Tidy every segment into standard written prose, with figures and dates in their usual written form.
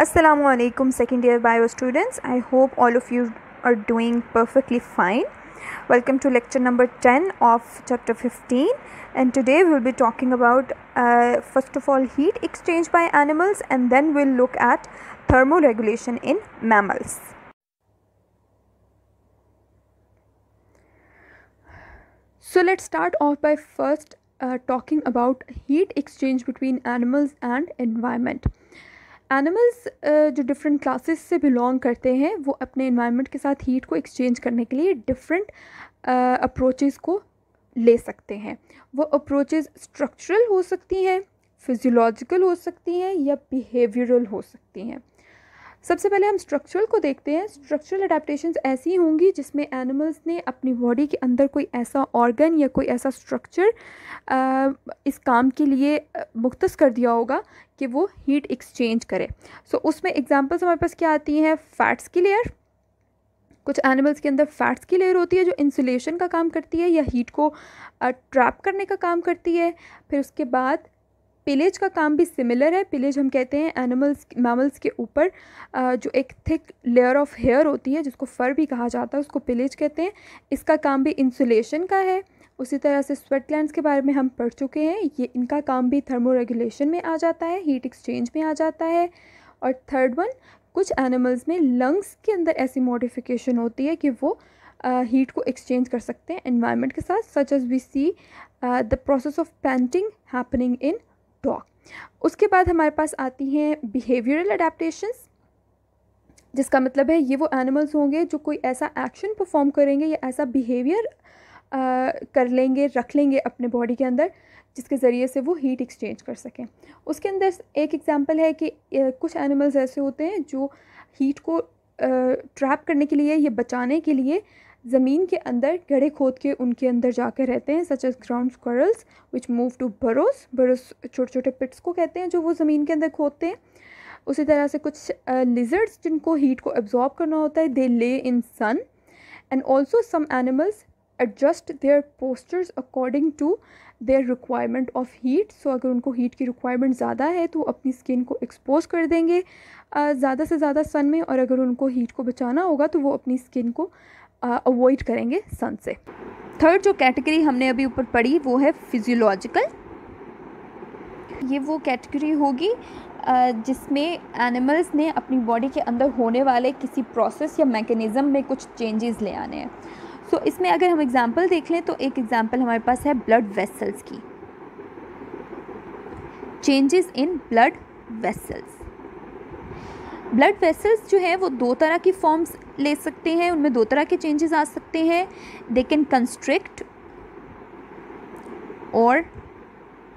Assalamualaikum second year bio students. I hope all of you are doing perfectly fine. Welcome to lecture number 10 of chapter 15, and today we'll be talking about first of all heat exchange by animals, and then we'll look at thermoregulation in mammals. So let's start off by first talking about heat exchange between animals and environment. Animals जो different classes से belong करते हैं वो अपने environment के साथ heat को exchange करने के लिए डिफरेंट अप्रोचेस को ले सकते हैं. वो अप्रोचेस स्ट्रक्चरल हो सकती हैं, फिजियोलॉजिकल हो सकती हैं या बिहेवियरल हो सकती हैं. सबसे पहले हम स्ट्रक्चरल को देखते हैं. स्ट्रक्चरल अडेप्टेशंस ऐसी होंगी जिसमें एनिमल्स ने अपनी बॉडी के अंदर कोई ऐसा ऑर्गन या कोई ऐसा स्ट्रक्चर इस काम के लिए मुख्तस कर दिया होगा कि वो हीट एक्सचेंज करे. सो उसमें एग्जांपल्स हमारे पास क्या आती हैं? फैट्स की लेयर. कुछ एनिमल्स के अंदर फैट्स की लेयर होती है जो इंसुलेशन का काम करती है या हीट को ट्रैप करने का काम करती है. फिर उसके बाद पिलेज का काम भी सिमिलर है. पिलेज हम कहते हैं मैमल्स के ऊपर जो एक थिक लेयर ऑफ हेयर होती है जिसको फर भी कहा जाता है, उसको पिलेज कहते हैं. इसका काम भी इंसुलेशन का है. उसी तरह से स्वेट ग्लैंड्स के बारे में हम पढ़ चुके हैं. ये इनका काम भी थर्मोरेगुलेशन में आ जाता है, हीट एक्सचेंज में आ जाता है. और थर्ड वन, कुछ एनिमल्स में लंग्स के अंदर ऐसी मॉडिफिकेशन होती है कि वो हीट को एक्सचेंज कर सकते हैं एनवायरनमेंट के साथ, such as we see the process of panting happening in dog. उसके बाद हमारे पास आती हैं बिहेवियरल अडेप्टेशंस, जिसका मतलब है ये वो एनिमल्स होंगे जो कोई ऐसा एक्शन परफॉर्म करेंगे या ऐसा बिहेवियर कर लेंगे, रख लेंगे अपने बॉडी के अंदर जिसके ज़रिए से वो हीट एक्सचेंज कर सकें. उसके अंदर एक एग्जांपल है कि कुछ एनिमल्स ऐसे होते हैं जो हीट को ट्रैप करने के लिए या बचाने के लिए ज़मीन के अंदर गड्ढे खोद के उनके अंदर जाकर रहते हैं, such as ground squirrels which move to burrows. Burrows छोटे छोटे पिट्स को कहते हैं जो वो ज़मीन के अंदर खोदते हैं. उसी तरह से कुछ लिजर्ड्स जिनको हीट को एब्जॉर्ब करना होता है, they lay in sun. And also some animals adjust their postures according to their requirement of heat. So अगर उनको हीट की रिक्वायरमेंट ज़्यादा है तो अपनी स्किन को एक्सपोज कर देंगे ज़्यादा से ज़्यादा सन में, और अगर उनको हीट को बचाना होगा तो वो अपनी स्किन को अवॉइड करेंगे सन से. थर्ड जो कैटेगरी हमने अभी ऊपर पढ़ी वो है फिजियोलॉजिकल. ये वो कैटेगरी होगी जिसमें एनिमल्स ने अपनी बॉडी के अंदर होने वाले किसी प्रोसेस या मैकेनिज़्म में कुछ चेंजेस ले आने हैं. सो इसमें अगर हम एग्जांपल देख लें तो एक एग्जांपल हमारे पास है ब्लड वेसल्स की. Changes in blood vessels. Blood vessels जो है वो दो तरह की फॉर्म्स ले सकते हैं, उनमें दो तरह के चेंजेस आ सकते हैं. दे कैन कंस्ट्रिक्ट और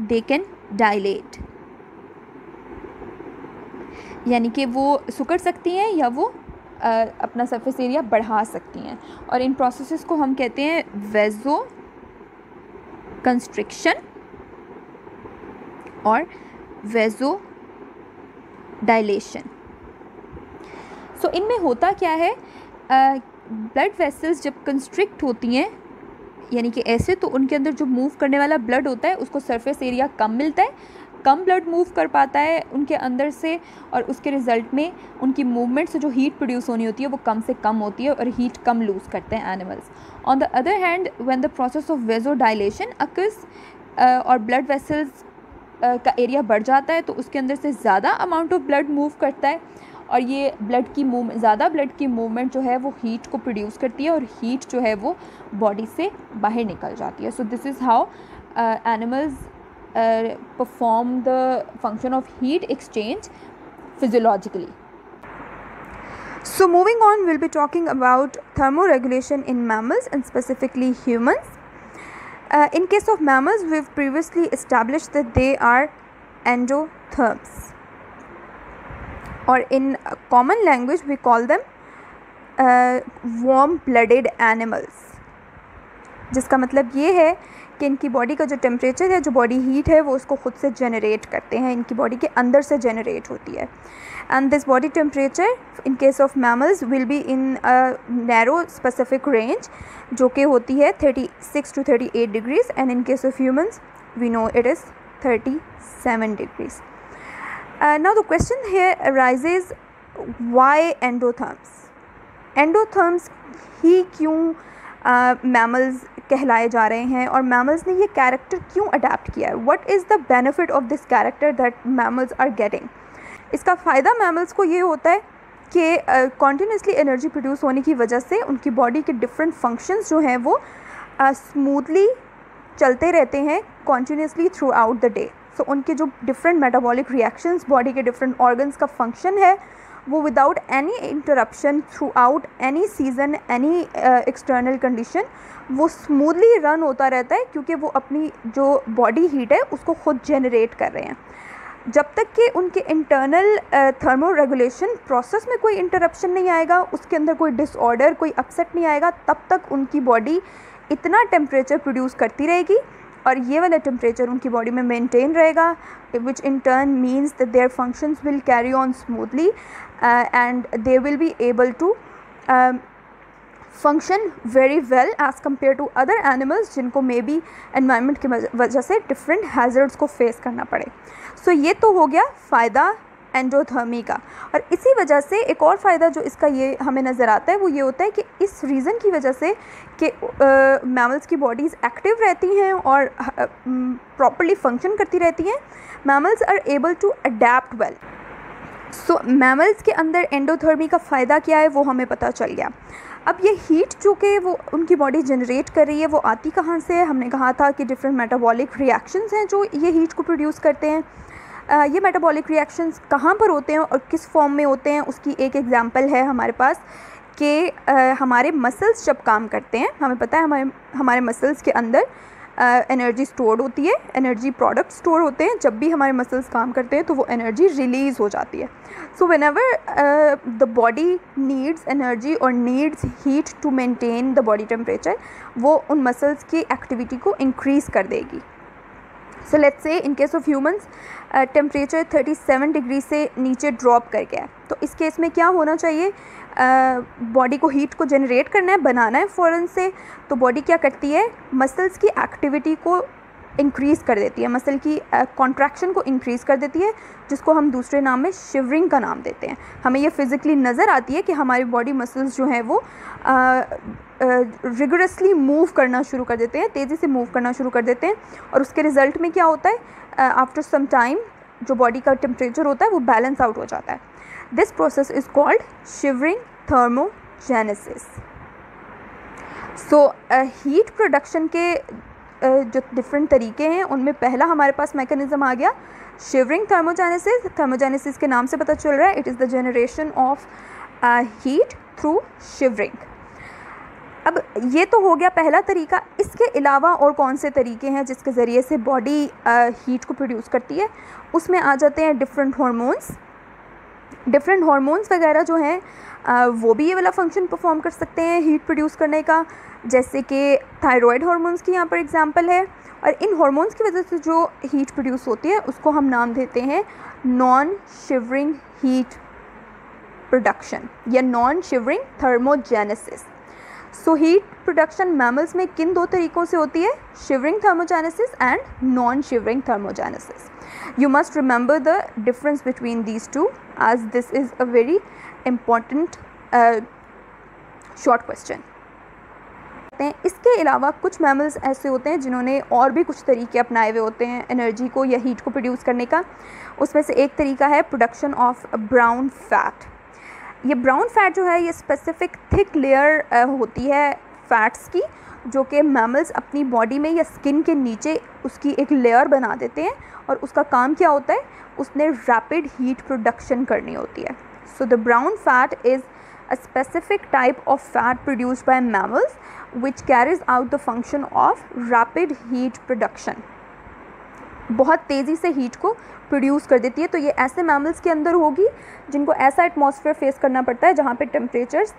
दे कैन डायलेट, यानी कि वो सिकुड़ सकती हैं या वो अपना सरफेस एरिया बढ़ा सकती हैं. और इन प्रोसेसेस को हम कहते हैं वेजो कंस्ट्रिक्शन और वेजो डायलेशन. सो इनमें होता क्या है, ब्लड वेसल्स जब कंस्ट्रिक्ट होती हैं यानी कि ऐसे, तो उनके अंदर जो मूव करने वाला ब्लड होता है उसको सरफेस एरिया कम मिलता है, कम ब्लड मूव कर पाता है उनके अंदर से, और उसके रिज़ल्ट में उनकी मूवमेंट से जो हीट प्रोड्यूस होनी होती है वो कम से कम होती है और हीट कम लूज़ करते हैं animals. On the other hand when the process of vasodilation occurs और ब्लड वेसल्स का एरिया बढ़ जाता है तो उसके अंदर से ज़्यादा अमाउंट ऑफ ब्लड मूव करता है, और ये ज़्यादा ब्लड की मूवमेंट जो है वो हीट को प्रोड्यूस करती है और हीट जो है वो बॉडी से बाहर निकल जाती है. So this is how animals perform the function of heat exchange physiologically. So moving on, we'll be talking about thermoregulation in mammals and specifically humans. In case of mammals, we've previously established that they are endotherms, or in common language we call them warm-blooded animals, जिसका मतलब ये है कि इनकी body का जो temperature है, जो बॉडी हीट है, वो उसको खुद से जनरेट करते हैं, इनकी बॉडी के अंदर से जनरेट होती है. And this body temperature in case of mammals will be in a narrow specific range, जो कि होती है 36 to 38 degrees, and in case of humans we know it is 37 degrees. Now the question here arises, why endotherms? Endotherms ही क्यों mammals कहलाए जा रहे हैं और मैमल्स ने ये कैरेक्टर क्यों अडेप्ट किया है? What is the benefit of this character that mammals are getting? इसका फ़ायदा मैमल्स को ये होता है कि कॉन्टीन्यूसली एनर्जी प्रोड्यूस होने की वजह से उनकी बॉडी के डिफरेंट फंक्शंस जो हैं वो स्मूथली चलते रहते हैं continuously throughout the day. So उनके जो डिफरेंट मेटाबॉलिक रिएक्शंस, बॉडी के डिफरेंट ऑर्गन्स का फंक्शन है, वो without any interruption throughout any season, any external condition, वो स्मूथली रन होता रहता है क्योंकि वो अपनी जो बॉडी हीट है उसको ख़ुद जनरेट कर रहे हैं. जब तक कि उनके इंटरनल थर्मो रेगुलेशन प्रोसेस में कोई इंटरप्शन नहीं आएगा, उसके अंदर कोई डिसऑर्डर, कोई अपसेट नहीं आएगा, तब तक उनकी बॉडी इतना टेम्परेचर प्रोड्यूस करती रहेगी और ये वाला टेम्परेचर उनकी बॉडी में मेंटेन रहेगा, which in turn means that their functions will carry on smoothly and they will be able to function very well as compare to other animals जिनको मे बी एनवायरनमेंट की वजह से different hazards को face करना पड़े. सो ये तो हो गया फ़ायदा एंडोथर्मी का. और इसी वजह से एक और फ़ायदा जो इसका ये हमें नज़र आता है वो ये होता है कि इस रीज़न की वजह से कि मैमल्स की बॉडीज़ एक्टिव रहती हैं और प्रॉपर्ली फंक्शन करती रहती हैं, mammals are able to adapt well. So mammals के अंदर एंडोथर्मी का फ़ायदा क्या है वो हमें पता चल गया. अब ये हीट जो कि वो उनकी बॉडी जनरेट कर रही है वो आती कहाँ से है? हमने कहा था कि डिफरेंट मेटाबॉलिक रिएक्शंस हैं जो ये हीट को प्रोड्यूस करते हैं. ये मेटाबॉलिक रिएक्शंस कहाँ पर होते हैं और किस फॉर्म में होते हैं, उसकी एक एग्जांपल है हमारे पास कि हमारे मसल्स जब काम करते हैं, हमें पता है हमारे मसल्स के अंदर एनर्जी स्टोर्ड होती है, एनर्जी प्रोडक्ट स्टोर होते हैं. जब भी हमारे मसल्स काम करते हैं तो वो एनर्जी रिलीज़ हो जाती है. So whenever the body needs energy और needs heat to maintain the body temperature, वो उन मसल्स की एक्टिविटी को इंक्रीज़ कर देगी. So let's say in case of humans temperature 37 degree से नीचे ड्रॉप कर गया है, तो इस केस में क्या होना चाहिए? बॉडी को हीट को जनरेट करना है, बनाना है फ़ौरन से. तो बॉडी क्या करती है? मसल्स की एक्टिविटी को इंक्रीज़ कर देती है, मसल की कॉन्ट्रैक्शन को इंक्रीज़ कर देती है, जिसको हम दूसरे नाम में शिवरिंग का नाम देते हैं. हमें ये फिज़िकली नज़र आती है कि हमारी बॉडी मसल्स जो हैं वो रिगरसली मूव करना शुरू कर देते हैं, तेज़ी से मूव करना शुरू कर देते हैं. और उसके रिज़ल्ट में क्या होता है? आफ्टर सम टाइम जो बॉडी का टेम्परेचर होता है वो बैलेंस आउट हो जाता है. This process is called shivering thermogenesis. So heat production के जो डिफरेंट तरीके हैं उनमें पहला हमारे पास मैकेनिज़्म आ गया शिवरिंग थर्मोजेनेसिस. थर्मोजेनेसिस के नाम से पता चल रहा है it is the generation of heat through shivering. अब ये तो हो गया पहला तरीका. इसके अलावा और कौन से तरीके हैं जिसके ज़रिए से बॉडी हीट को प्रोड्यूस करती है? उसमें आ जाते हैं डिफरेंट हार्मोन्स. डिफरेंट हार्मोन्स वगैरह जो हैं वो भी ये वाला फंक्शन परफॉर्म कर सकते हैं हीट प्रोड्यूस करने का, जैसे कि थायराइड हार्मोन्स की यहाँ पर एग्जांपल है. और इन हार्मोन्स की वजह से जो हीट प्रोड्यूस होती है उसको हम नाम देते हैं नॉन शिवरिंग हीट प्रोडक्शन या non shivering thermogenesis. So heat production mammals में किन दो तरीक़ों से होती है? Shivering thermogenesis and non shivering thermogenesis. You must remember the difference between these two as this is a very important short question. इसके अलावा कुछ मैमल्स ऐसे होते हैं जिन्होंने और भी कुछ तरीके अपनाए हुए होते हैं एनर्जी को या हीट को प्रोड्यूस करने का. उसमें से एक तरीका है प्रोडक्शन ऑफ ब्राउन फैट. ये ब्राउन फैट जो है ये स्पेसिफिक थिक लेयर होती है फैट्स की, जो कि मैमल्स अपनी बॉडी में या स्किन के नीचे उसकी एक लेयर बना देते हैं और उसका काम क्या होता है? उसने रैपिड हीट प्रोडक्शन करनी होती है. So the brown fat is a specific type of fat produced by mammals which carries out the function of rapid heat production. बहुत तेज़ी से हीट को प्रोड्यूस कर देती है. तो ये ऐसे मैमल्स के अंदर होगी जिनको ऐसा एटमॉस्फेयर फेस करना पड़ता है जहाँ पे टेम्परेचर्स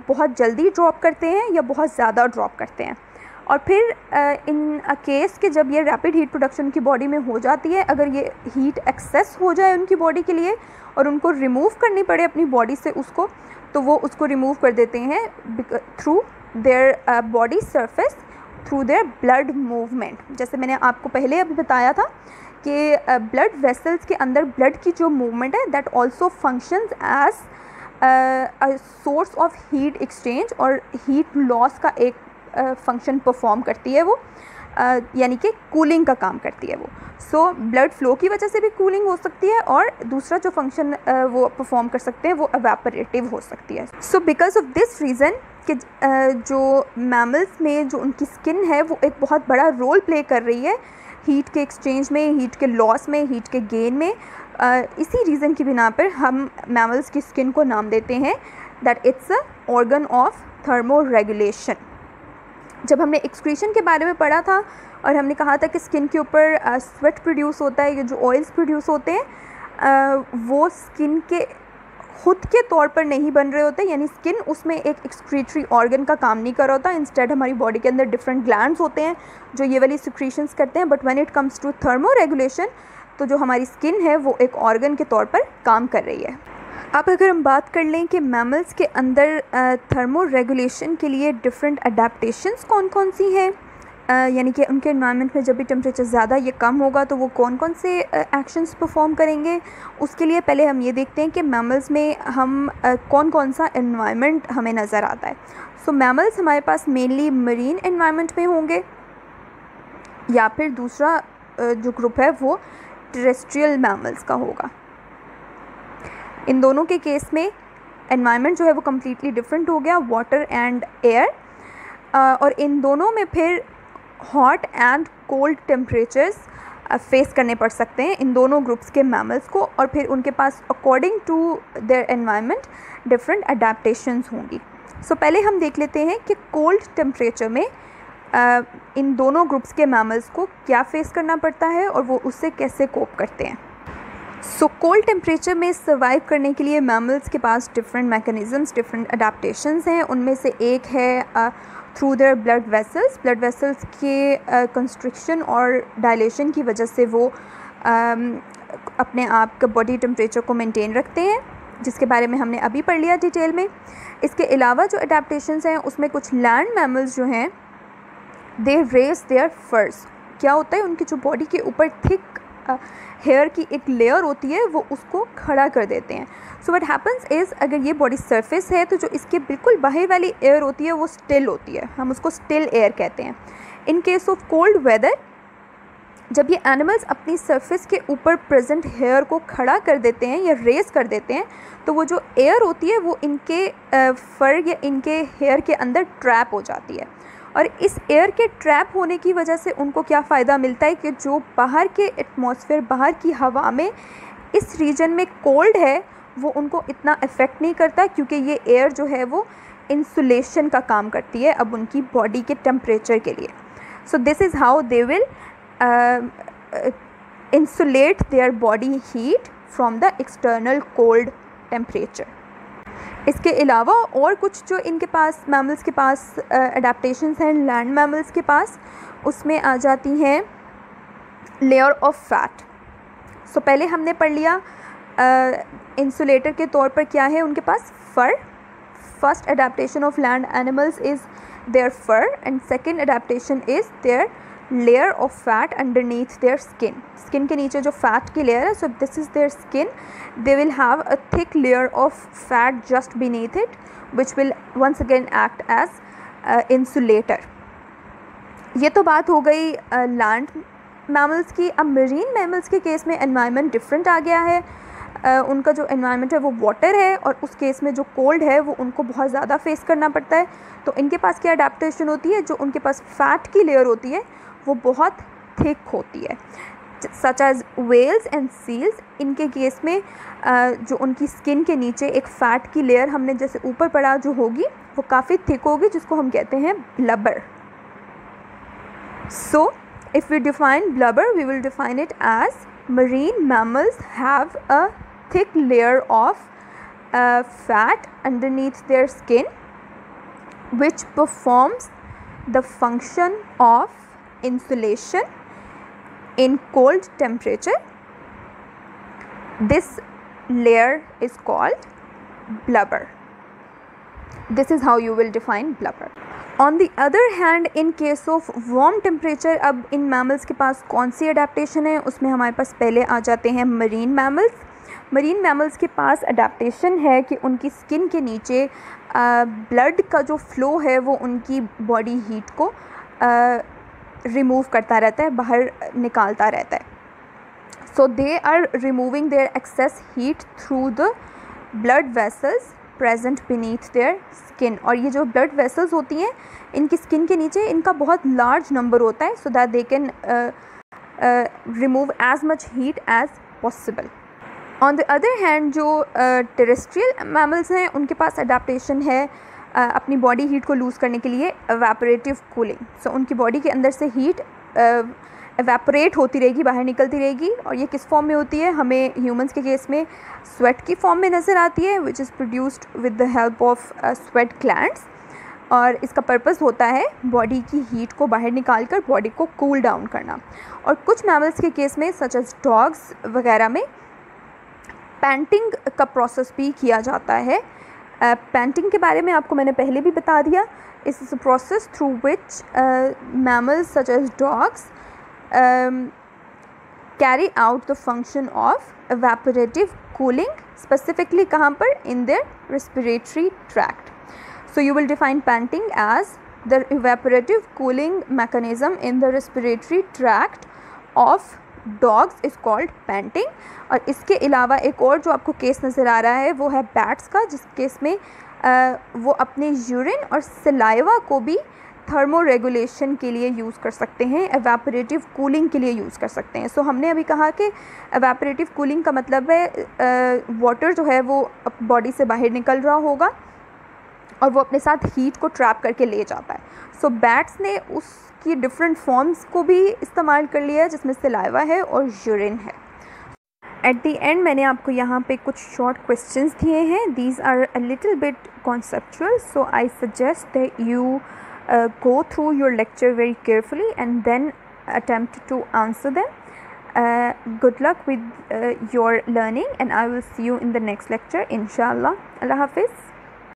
बहुत जल्दी ड्रॉप करते हैं या बहुत ज़्यादा ड्रॉप करते हैं. और फिर इन अ केस कि जब ये रैपिड हीट प्रोडक्शन की बॉडी में हो जाती है, अगर ये हीट एक्सेस हो जाए उनकी बॉडी के लिए और उनको रिमूव करनी पड़े अपनी बॉडी से उसको, तो वो उसको रिमूव कर देते हैं through their body surface, through their blood movement. जैसे मैंने आपको पहले अभी बताया था कि ब्लड वेसल्स के अंदर ब्लड की जो मूवमेंट है that also functions as a source of heat exchange और हीट लॉस का एक फंक्शन परफॉर्म करती है वो, यानी कि कूलिंग का काम करती है वो। सो ब्लड फ्लो की वजह से भी कूलिंग हो सकती है और दूसरा जो फंक्शन वो परफॉर्म कर सकते हैं वो एवेपोरेटिव हो सकती है। So because of this reason कि जो मैमल्स में जो उनकी स्किन है वो एक बहुत बड़ा रोल प्ले कर रही है हीट के एक्सचेंज में, हीट के लॉस में, हीट के गेन में, इसी रीज़न की बिना पर हम मैमल्स की स्किन को नाम देते हैं that it's a organ of thermo regulation. जब हमने एक्सक्रीशन के बारे में पढ़ा था और हमने कहा था कि स्किन के ऊपर स्वेट प्रोड्यूस होता है, ये जो ऑयल्स प्रोड्यूस होते हैं वो स्किन के खुद के तौर पर नहीं बन रहे होते, यानी स्किन उसमें एक एक्सक्रीटरी ऑर्गन का काम नहीं कर रहा होता। इंस्टेड हमारी बॉडी के अंदर डिफरेंट ग्लैंड्स होते हैं जो ये वाली सिक्रीशंस करते हैं। But when it comes to thermoregulation तो जो हमारी स्किन है वो एक ऑर्गन के तौर पर काम कर रही है। अब अगर हम बात कर लें कि मैमल्स के अंदर थर्मो रेगुलेशन के लिए डिफरेंट अडेप्टेशंस कौन कौन सी हैं, यानी कि उनके एनवायरनमेंट में जब भी टेम्परेचर ज़्यादा या कम होगा तो वो कौन कौन से एक्शंस परफॉर्म करेंगे, उसके लिए पहले हम ये देखते हैं कि मैमल्स में हम कौन कौन सा एनवायरनमेंट हमें नज़र आता है। सो मैमल्स हमारे पास मेनली मरीन एनवायरनमेंट में होंगे या फिर दूसरा जो ग्रुप है वो टेरेस्ट्रियल मैमल्स का होगा। इन दोनों के केस में एनवायरनमेंट जो है वो कम्प्लीटली डिफरेंट हो गया, वाटर एंड एयर, और इन दोनों में फिर hot and cold temperatures face करने पड़ सकते हैं इन दोनों ग्रुप्स के मैमल्स को, और फिर उनके पास according to their environment different adaptations होंगी। सो पहले हम देख लेते हैं कि कोल्ड टेम्परेचर में इन दोनों ग्रुप्स के मैमल्स को क्या फेस करना पड़ता है और वो उससे कैसे कोप करते हैं। सो कोल्ड टेम्परेचर में सर्वाइव करने के लिए मैमल्स के पास डिफरेंट मैकेनिज़म्स, डिफरेंट अडेप्टेशंस हैं। उनमें से एक है through their blood vessels. Blood vessels के कंस्ट्रिक्शन और डायलेशन की वजह से वो अपने आप का बॉडी टेम्परेचर को मेंटेन रखते हैं, जिसके बारे में हमने अभी पढ़ लिया डिटेल में। इसके अलावा जो अडेप्टेशंस हैं उसमें कुछ लैंड मैमल्स जो हैं दे रेज देयर फर्स। क्या होता है, उनकी जो बॉडी के ऊपर थिक हेयर की एक लेयर होती है वो उसको खड़ा कर देते हैं। सो व्हाट हैपन्स इज़, अगर ये बॉडी सरफेस है तो जो इसके बिल्कुल बाहर वाली एयर होती है वो स्टिल होती है, हम उसको स्टिल एयर कहते हैं। In case of cold weather जब ये एनिमल्स अपनी सरफेस के ऊपर प्रेजेंट हेयर को खड़ा कर देते हैं या रेस कर देते हैं तो वो जो एयर होती है वो इनके फर या इनके हेयर के अंदर ट्रैप हो जाती है, और इस एयर के ट्रैप होने की वजह से उनको क्या फ़ायदा मिलता है कि जो बाहर के एटमॉस्फेयर, बाहर की हवा में इस रीजन में कोल्ड है वो उनको इतना इफ़ेक्ट नहीं करता, क्योंकि ये एयर जो है वो इंसुलेशन का काम करती है अब उनकी बॉडी के टेम्परेचर के लिए। सो this is how they will insulate their body heat from the external cold temperature. इसके अलावा और कुछ जो इनके पास मैमल्स के पास अडेप्टेशंस हैं लैंड मैमल्स के पास, उसमें आ जाती हैं लेयर ऑफ फैट। सो पहले हमने पढ़ लिया इंसुलेटर के तौर पर क्या है उनके पास, fur. First adaptation of land animals is their fur and second adaptation is their layer of fat underneath their skin. Skin के नीचे जो फैट की लेयर है, so this is their skin, they will have a thick layer of fat just beneath it which will once again act as insulator. ये तो बात हो गई लैंड मैमल्स की। अब मरीन मैमल्स के केस में एनवायरनमेंट डिफरेंट आ गया है। उनका जो एनवायरनमेंट है वो वाटर है, और उस केस में जो कोल्ड है वो उनको बहुत ज़्यादा फेस करना पड़ता है। तो इनके पास क्या अडेप्टेशन होती है, जो उनके पास फैट की लेयर होती है वो बहुत थिक होती है, such as whales and seals. इनके केस में जो उनकी स्किन के नीचे एक फ़ैट की लेयर हमने जैसे ऊपर पढ़ा जो होगी वो काफ़ी थिक होगी, जिसको हम कहते हैं blubber. So if we define blubber, we will define it as marine mammals have a thick layer of fat underneath their skin which performs the function of insulation in cold temperature. This layer is called blubber. This is how you will define blubber. On the other hand in case of warm temperature, अब in mammals के पास कौन सी adaptation है, उसमें हमारे पास पहले आ जाते हैं marine mammals. Marine mammals के पास अडेप्टेशन है कि उनकी स्किन के नीचे ब्लड का जो फ़्लो है वो उनकी बॉडी हीट को रिमूव करता रहता है, बाहर निकालता रहता है। So they are removing their excess heat through the blood vessels present beneath their skin. और ये जो ब्लड वेसल्स होती हैं इनकी स्किन के नीचे, इनका बहुत लार्ज नंबर होता है, so that they can remove as much heat as possible. On the other hand जो टेरेस्ट्रियल मैमल्स हैं उनके पास अडेप्टेशन है अपनी बॉडी हीट को लूज़ करने के लिए एवेपोरेटिव कूलिंग। सो उनकी बॉडी के अंदर से हीट एवेपोरेट होती रहेगी, बाहर निकलती रहेगी। और ये किस फॉर्म में होती है, हमें ह्यूमंस के केस में स्वेट की फॉर्म में नज़र आती है, which is produced with the help of sweat glands. और इसका पर्पस होता है बॉडी की हीट को बाहर निकाल कर बॉडी को कूल डाउन करना। और कुछ मैमल्स के केस में सच एज डॉग्स वगैरह में पैंटिंग का प्रोसेस भी किया जाता है। पैंटिंग के बारे में आपको मैंने पहले भी बता दिया। This is a process through which mammals such as dogs carry out the function of evaporative cooling, specifically कहाँ पर, in their respiratory tract. So you will define panting as the evaporative cooling mechanism in the respiratory tract of dogs is called panting। और इसके अलावा एक और जो आपको case नज़र आ रहा है वो है बैट्स का, जिस केस में वो अपने यूरिन और सलाइवा को भी थर्मो रेगुलेशन के लिए यूज़ कर सकते हैं, एवेपोरेटिव कूलिंग के लिए यूज़ कर सकते हैं। सो हमने अभी कहा कि एवेपोरेटिव कूलिंग का मतलब है वाटर जो है वो बॉडी से बाहर निकल रहा होगा और वो अपने साथ हीट को ट्रैप करके ले जाता है। सो बैट्स ने उसकी डिफरेंट फॉर्म्स को भी इस्तेमाल कर लिया है, जिसमें सलाइवा है और यूरिन है। एट द एंड मैंने आपको यहाँ पे कुछ शॉर्ट क्वेश्चंस दिए हैं। These are a little bit conceptual, so I suggest that you go through your lecture very carefully and then attempt to answer them. Good luck with your learning and I will see you in the next lecture inshallah. Allah Hafiz.